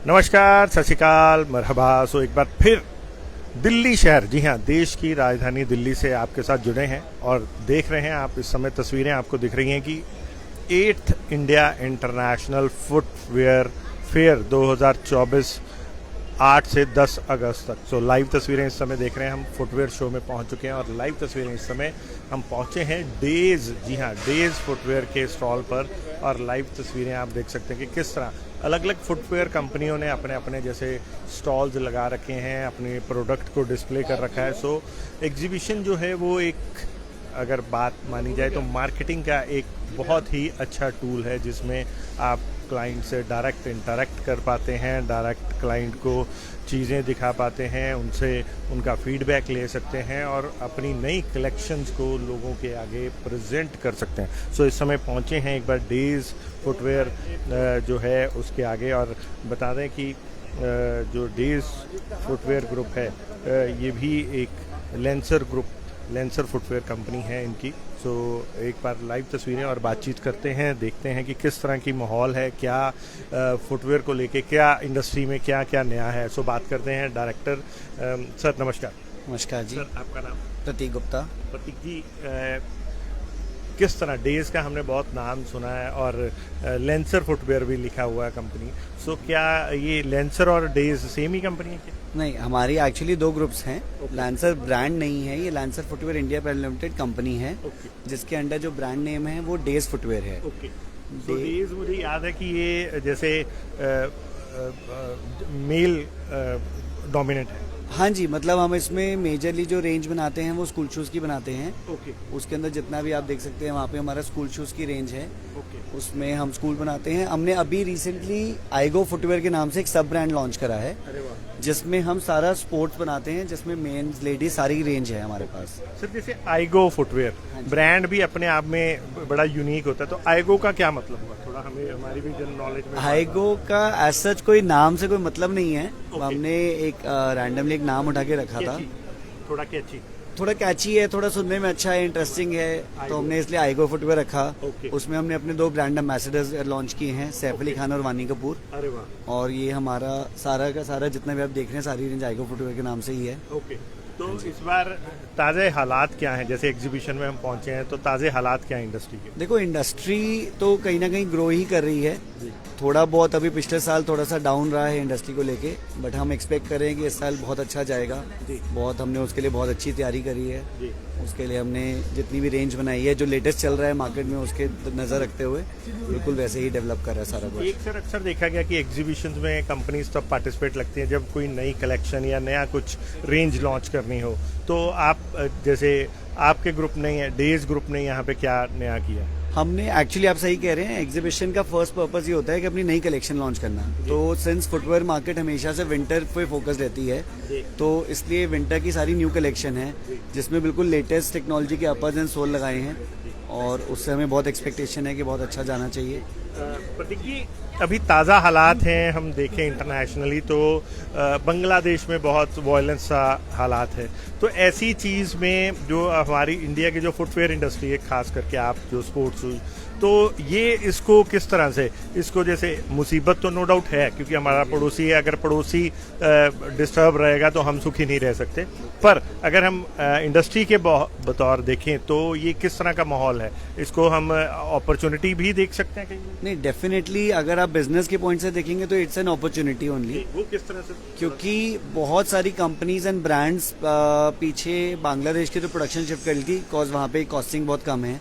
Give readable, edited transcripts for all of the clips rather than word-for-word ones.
नमस्कार, सत श्रीकाल, मरहबा। सो एक बार फिर दिल्ली शहर, जी हाँ, देश की राजधानी दिल्ली से आपके साथ जुड़े हैं और देख रहे हैं आप इस समय तस्वीरें आपको दिख रही हैं कि 8th India international footwear fair 2024 8 से 10 अगस्त तक। सो लाइव तस्वीरें इस समय देख रहे हैं, हम फुटवेयर शो में पहुंच चुके हैं और लाइव तस्वीरें इस समय हम पहुंचे हैं डेज, जी हाँ, डेज फुटवेयर के स्टॉल पर। और लाइव तस्वीरें आप देख सकते हैं कि किस तरह अलग अलग फुटवेयर कंपनियों ने अपने अपने जैसे स्टॉल्स लगा रखे हैं, अपने प्रोडक्ट को डिस्प्ले कर रखा है। सो एग्जीबिशन जो है वो एक, अगर बात मानी जाए तो मार्केटिंग का एक बहुत ही अच्छा टूल है, जिसमें आप क्लाइंट से डायरेक्ट इंटरेक्ट कर पाते हैं, डायरेक्ट क्लाइंट को चीज़ें दिखा पाते हैं, उनसे उनका फीडबैक ले सकते हैं और अपनी नई कलेक्शंस को लोगों के आगे प्रेजेंट कर सकते हैं। सो इस समय पहुंचे हैं एक बार डेज फुटवेयर जो है उसके आगे, और बता दें कि जो डेज फुटवेयर ग्रुप है ये भी एक लेंसर फुटवेयर कंपनी है इनकी। सो एक बार लाइव तस्वीरें और बातचीत करते हैं, देखते हैं कि किस तरह की माहौल है, क्या फुटवेयर को लेके, क्या इंडस्ट्री में क्या क्या नया है। सो बात करते हैं डायरेक्टर सर। नमस्कार। नमस्कार जी। सर, आपका नाम? प्रतीक गुप्ता। प्रतीक जी, किस तरह डेज का हमने बहुत नाम सुना है और लेंसर फुटवेयर भी लिखा हुआ है कंपनी। सो क्या ये लेंसर और डेज सेम ही कंपनी है क्या? नहीं, हमारी एक्चुअली दो ग्रुप्स हैं। लेंसर ब्रांड नहीं है, ये lancer footwear India private limited company है, जिसके अंडर जो ब्रांड नेम है वो डेज फुटवेयर है। ओके। सो डेज, मुझे याद है कि ये जैसे मेल डोमिनेंट है। हाँ जी, मतलब हम इसमें मेजरली जो रेंज बनाते हैं वो स्कूल शूज की बनाते हैं। ओके। उसके अंदर जितना भी आप देख सकते हैं वहाँ पे हमारा स्कूल शूज की रेंज है। ओके। उसमें हम स्कूल बनाते हैं। हमने अभी रिसेंटली आईगो फुटवेयर के नाम से एक सब ब्रांड लॉन्च करा है। अरे वाह। जिसमें हम सारा स्पोर्ट्स बनाते हैं, जिसमें मेंस लेडीज सारी रेंज है हमारे पास। सर, जैसे आईगो फुटवेयर ब्रांड भी अपने आप में बड़ा यूनिक होता है, तो आईगो का क्या मतलब हुआ? थोड़ा हमें, हमारी भी जनरल नॉलेज में। आईगो का एज सच कोई नाम से कोई मतलब नहीं है। हमने एक रैंडमली एक नाम उठा के रखा था। थोड़ा कैची, थोड़ा कैची है, थोड़ा सुनने में अच्छा है, इंटरेस्टिंग है, तो हमने इसलिए आईगो फुटवेयर रखा। उसमें हमने अपने दो ब्रांड एम्बेसडर्स लॉन्च किए हैं, सैफ अली खान और वानी कपूर। अरे वाह। और ये हमारा सारा का सारा जितना भी आप देख रहे हैं सारी रेंज आईगो फुटवेयर के नाम से ही है। ओके। तो इस बार ताज़े हालात क्या हैं? जैसे एग्जीबिशन में हम पहुंचे हैं, तो ताज़े हालात क्या हैं इंडस्ट्री के? देखो, इंडस्ट्री तो कहीं ना कहीं ग्रो ही कर रही है। थोड़ा बहुत अभी पिछले साल थोड़ा सा डाउन रहा है इंडस्ट्री को लेके, बट हम एक्सपेक्ट कर रहे हैं कि इस साल बहुत अच्छा जाएगा। बहुत हमने उसके लिए बहुत अच्छी तैयारी करी है। उसके लिए हमने जितनी भी रेंज बनाई है, जो लेटेस्ट चल रहा है मार्केट में, उसके नज़र रखते हुए बिल्कुल वैसे ही डेवलप कर रहा है सारा कुछ। एक सर अक्सर देखा गया कि एग्जीबिशन में कंपनीज तब पार्टिसिपेट लगती हैं जब कोई नई कलेक्शन या नया कुछ रेंज लॉन्च करनी हो। तो आप जैसे आपके ग्रुप ने, डेज ग्रुप ने यहाँ पे क्या नया किया? हमने एक्चुअली, आप सही कह रहे हैं, एग्जीबिशन का फर्स्ट पर्पस ये होता है कि अपनी नई कलेक्शन लॉन्च करना। तो सिंस फुटवेयर मार्केट हमेशा से विंटर पे फोकस रहती है, तो इसलिए विंटर की सारी न्यू कलेक्शन है, जिसमें बिल्कुल लेटेस्ट टेक्नोलॉजी के अपर्स एंड सोल लगाए हैं, और उससे हमें बहुत एक्सपेक्टेशन है कि बहुत अच्छा जाना चाहिए। प्रतीक जी, अभी ताज़ा हालात हैं, हम देखें इंटरनेशनली तो बांग्लादेश में बहुत वायलेंस सा हालात है। तो ऐसी चीज़ में जो हमारी इंडिया की जो फुटवेयर इंडस्ट्री है, खास करके आप जो स्पोर्ट्स हुई, तो ये इसको किस तरह से, इसको जैसे मुसीबत तो नो डाउट है क्योंकि हमारा पड़ोसी है, अगर पड़ोसी डिस्टर्ब रहेगा तो हम सुखी नहीं रह सकते, पर अगर हम इंडस्ट्री के बतौर देखें तो ये किस तरह का माहौल है? इसको हम अपॉर्चुनिटी भी देख सकते हैं कहीं? नहीं, डेफिनेटली अगर आप बिजनेस के पॉइंट से देखेंगे तो इट्स एन अपॉर्चुनिटी ओनली। वो किस तरह से? क्योंकि बहुत सारी कंपनीज एंड ब्रांड्स पीछे बांग्लादेश की तो प्रोडक्शन शिफ्ट कर ली थी, बिकॉज वहाँ पे कॉस्टिंग बहुत कम है,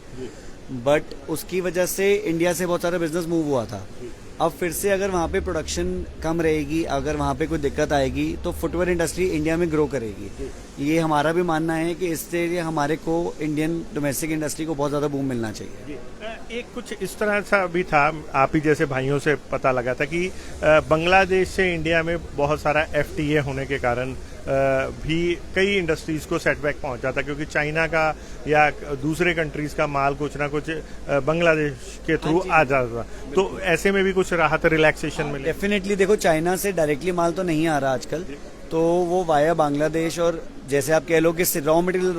बट उसकी वजह से इंडिया से बहुत सारा बिजनेस मूव हुआ था। अब फिर से अगर वहाँ पे प्रोडक्शन कम रहेगी, अगर वहाँ पे कोई दिक्कत आएगी, तो फुटवेयर इंडस्ट्री इंडिया में ग्रो करेगी। ये हमारा भी मानना है कि इससे हमारे को इंडियन डोमेस्टिक इंडस्ट्री को बहुत ज़्यादा बूम मिलना चाहिए। एक कुछ इस तरह सा भी था, आप ही जैसे भाइयों से पता लगा था कि बांग्लादेश से इंडिया में बहुत सारा FTA होने के कारण भी कई इंडस्ट्रीज को सेटबैक पहुंचा था, क्योंकि चाइना का या दूसरे कंट्रीज का माल कुछ ना कुछ बांग्लादेश के थ्रू आ जाता था। तो ऐसे में भी कुछ राहत, रिलैक्सेशन मिले? डेफिनेटली। देखो, चाइना से डायरेक्टली माल तो नहीं आ रहा आजकल, तो वो वाया बांग्लादेश और जैसे आप कह लो कि रॉ मटेरियल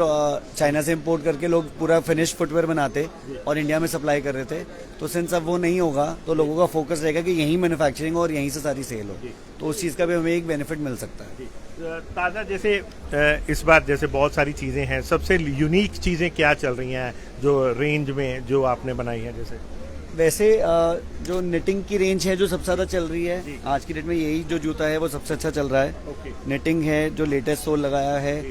चाइना से इंपोर्ट करके लोग पूरा फिनिश फुटवेयर बनाते और इंडिया में सप्लाई कर रहे थे, तो सिंस अब वो नहीं होगा तो लोगों का फोकस रहेगा कि यहीं मैन्युफैक्चरिंग और यहीं से सारी सेल हो, तो उस चीज़ का भी हमें एक बेनिफिट मिल सकता है। ताज़ा जैसे इस बार जैसे बहुत सारी चीज़ें हैं, सबसे यूनिक चीज़ें क्या चल रही हैं जो रेंज में जो आपने बनाई है? जैसे वैसे जो निटिंग की रेंज है जो सबसे ज़्यादा चल रही है आज की डेट में, यही जो जूता है वो सबसे अच्छा चल रहा है। निटिंग है जो लेटेस्ट सोल लगाया है,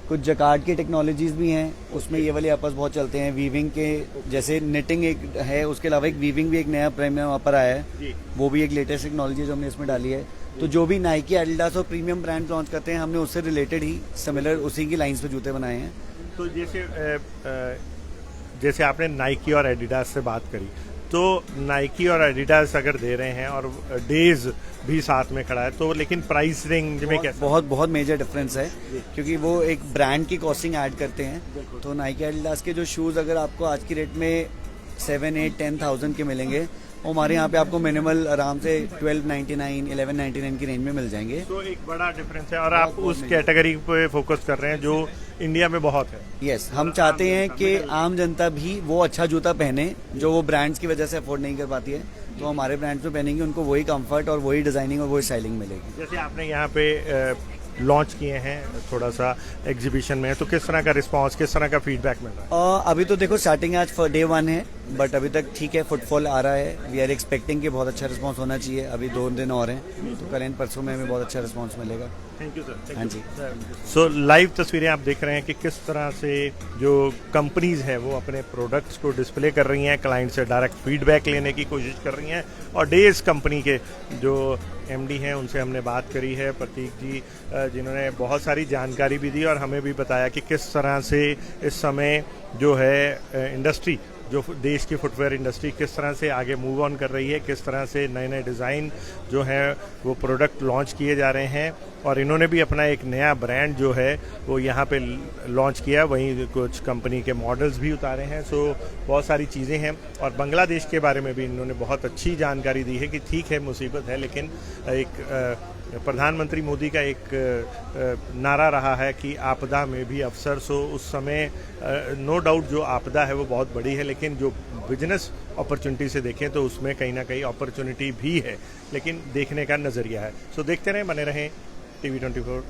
कुछ जकार्ड की टेक्नोलॉजीज भी हैं उसमें, ये वाले आपस बहुत चलते हैं। वीविंग के जैसे निटिंग एक है, उसके अलावा एक वीविंग भी एक नया प्रीमियम अपर आया है, वो भी एक लेटेस्ट टेक्नोलॉजी जो हमने इसमें डाली है। तो जो भी नाइकी, एडिडास और प्रीमियम ब्रांड लॉन्च करते हैं, हमने उससे रिलेटेड ही सिमिलर उसी की लाइंस पे जूते बनाए हैं। तो जैसे आपने नाइकी और एडिडास से बात करी, तो नाइकी और एडिडास अगर दे रहे हैं और डेज भी साथ में खड़ा है, तो लेकिन प्राइस रेंज में कैसे? बहुत मेजर डिफरेंस है, क्योंकि वो एक ब्रांड की कॉस्टिंग ऐड करते हैं। तो नाइकी एडिडास के जो शूज़ अगर आपको आज की रेट में 7-8-10,000 के मिलेंगे, वो हमारे यहाँ पे आपको मिनिमल आराम से 1299, 1199 की रेंज में मिल जाएंगे। तो एक बड़ा डिफरेंस है, और आप उस कैटेगरी पे फोकस कर रहे हैं जो इंडिया में बहुत है। यस, हम चाहते हैं कि आम जनता भी वो अच्छा जूता पहने जो वो ब्रांड्स की वजह से अफोर्ड नहीं कर पाती है, तो हमारे ब्रांड्स में पहनेंगे उनको वही कंफर्ट और वही डिजाइनिंग और वही स्टाइलिंग मिलेगी। जैसे आपने यहाँ पे लॉन्च किए हैं थोड़ा सा एग्जीबिशन में, तो किस तरह का रिस्पांस, किस तरह का फीडबैक मिल रहा है? अभी तो देखो स्टार्टिंग आज डे 1 है, बट अभी तक ठीक है, फुटफॉल आ रहा है। वी आर एक्सपेक्टिंग कि बहुत अच्छा रिस्पांस होना चाहिए। अभी 2 दिन और हैं, तो कल एंड परसों में हमें बहुत अच्छा रिस्पांस मिलेगा। Thank you sir. हाँ जी। सो लाइव तस्वीरें आप देख रहे हैं कि किस तरह से जो कंपनीज हैं वो अपने प्रोडक्ट्स को डिस्प्ले कर रही हैं, क्लाइंट से डायरेक्ट फीडबैक लेने की कोशिश कर रही हैं। और डेज कंपनी के जो एमडी हैं उनसे हमने बात करी है, प्रतीक जी, जिन्होंने बहुत सारी जानकारी भी दी और हमें भी बताया कि किस तरह से इस समय जो है इंडस्ट्री, जो देश की फुटवेयर इंडस्ट्री किस तरह से आगे मूव ऑन कर रही है, किस तरह से नए नए डिज़ाइन जो हैं वो प्रोडक्ट लॉन्च किए जा रहे हैं। और इन्होंने भी अपना एक नया ब्रांड जो है वो यहाँ पे लॉन्च किया, वहीं कुछ कंपनी के मॉडल्स भी उतारे हैं। सो बहुत सारी चीज़ें हैं, और बांग्लादेश के बारे में भी इन्होंने बहुत अच्छी जानकारी दी है कि ठीक है मुसीबत है, लेकिन एक प्रधानमंत्री मोदी का एक नारा रहा है कि आपदा में भी अवसर। सो उस समय नो डाउट जो आपदा है वो बहुत बड़ी है, लेकिन जो बिजनेस अपॉर्चुनिटी से देखें तो उसमें कहीं ना कहीं अपॉर्चुनिटी भी है, लेकिन देखने का नज़रिया है। सो देखते रहें, बने रहें TV 24।